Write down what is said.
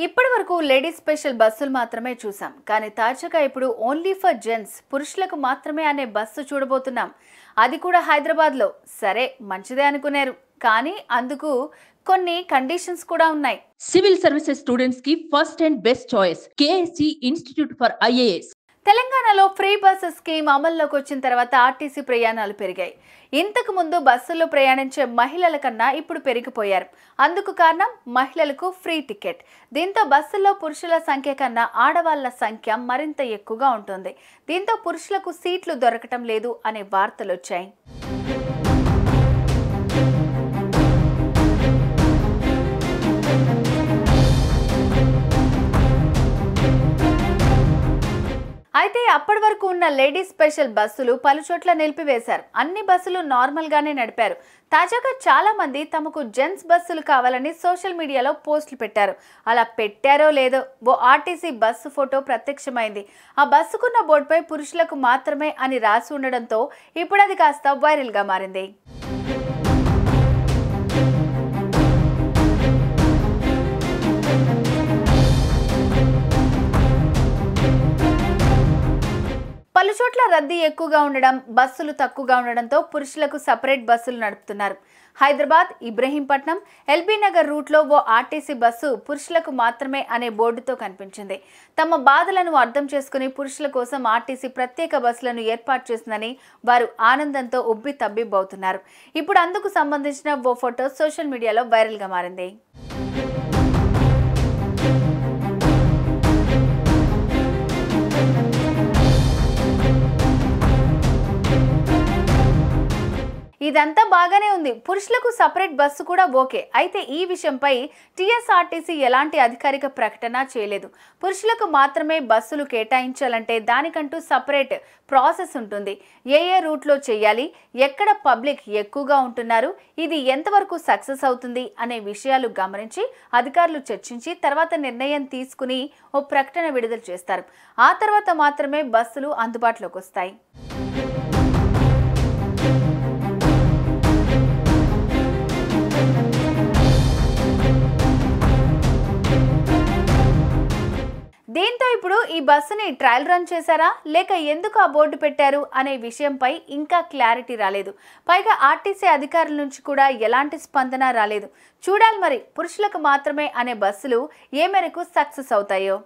ఇప్పటి వరకు ladies special బస్సులు మాత్రమే చూసాం. కానీ తాజాగా ఇప్పుడు ఓన్లీ ఫర్ జెంట్స్ పురుషులకు మాత్రమే అనే బస్సు చూడబోతున్నాం. అది కూడా హైదరాబాద్లో. సరే మంచిదే అనుకున్నారు, కానీ అందుకు కొన్ని కండిషన్స్ కూడా ఉన్నాయి. సివిల్ సర్వీసెస్ స్టూడెంట్స్ కి first and best choice KSC institute for IAS. తెలంగాణలో ఫ్రీ బస్సు స్కీమ్ అమల్లోకి వచ్చిన తర్వాత ఆర్టీసీ ప్రయాణాలు పెరిగాయి. ఇంతకు ముందు బస్సుల్లో ప్రయాణించే మహిళల కన్నా ఇప్పుడు పెరిగిపోయారు. అందుకు కారణం మహిళలకు ఫ్రీ టికెట్. దీంతో బస్సుల్లో పురుషుల సంఖ్య కన్నా ఆడవాళ్ల సంఖ్య మరింత ఎక్కువగా ఉంటుంది. దీంతో పురుషులకు సీట్లు దొరకటం లేదు అనే వార్తలు వచ్చాయి. అయితే అప్పటి వరకు ఉన్న లేడీస్ స్పెషల్ బస్సులు పలుచోట్ల నిలిపివేశారు. అన్ని బస్సులు నార్మల్ గానే నడిపారు. తాజాగా చాలా మంది తమకు జెంట్స్ బస్సులు కావాలని సోషల్ మీడియాలో పోస్టులు పెట్టారు. అలా పెట్టారో లేదో ఓ ఆర్టీసీ బస్సు ఫోటో ప్రత్యక్షమైంది. ఆ బస్సుకున్న బోర్డుపై పురుషులకు మాత్రమే అని రాసి ఉండడంతో ఇప్పుడు అది కాస్త వైరల్ గా మారింది. పలుచోట్ల రద్దీ ఎక్కువగా ఉండడం, బస్సులు తక్కువగా ఉండడంతో పురుషులకు సపరేట్ బస్సులు నడుపుతున్నారు. హైదరాబాద్, ఇబ్రహీంపట్నం, ఎల్బీ నగర్ రూట్లో ఓ ఆర్టీసీ బస్సు పురుషులకు మాత్రమే అనే బోర్డుతో కనిపించింది. తమ బాధలను అర్థం చేసుకుని పురుషుల కోసం ఆర్టీసీ ప్రత్యేక బస్సులను ఏర్పాటు చేసిందని వారు ఆనందంతో ఉబ్బి తబ్బిబ్బవుతున్నారు. ఇప్పుడు అందుకు సంబంధించిన ఓ ఫోటో సోషల్ మీడియాలో వైరల్ గా మారింది. ఇదంతా బాగానే ఉంది, పురుషులకు సపరేట్ బస్సు కూడా ఓకే. అయితే ఈ విషయంపై టీఎస్ఆర్టీసీ ఎలాంటి అధికారిక ప్రకటన చేయలేదు. పురుషులకు మాత్రమే బస్సులు కేటాయించాలంటే దానికంటూ సపరేట్ ప్రాసెస్ ఉంటుంది. ఏ రూట్లో చేయాలి, ఎక్కడ పబ్లిక్ ఎక్కువగా ఉంటున్నారు, ఇది ఎంతవరకు సక్సెస్ అవుతుంది అనే విషయాలు గమనించి అధికారులు చర్చించి తర్వాత నిర్ణయం తీసుకుని ఓ ప్రకటన విడుదల చేస్తారు. ఆ తర్వాత మాత్రమే బస్సులు అందుబాటులోకి వస్తాయి. దీంతో ఇప్పుడు ఈ బస్సుని ట్రయల్ రన్ చేశారా, లేక ఎందుకు ఆ బోర్డు పెట్టారు అనే విషయంపై ఇంకా క్లారిటీ రాలేదు. పైగా ఆర్టీసీ అధికారుల నుంచి కూడా ఎలాంటి స్పందన రాలేదు. చూడాలి మరి పురుషులకు మాత్రమే అనే బస్సులు ఏ మేరకు సక్సెస్ అవుతాయో.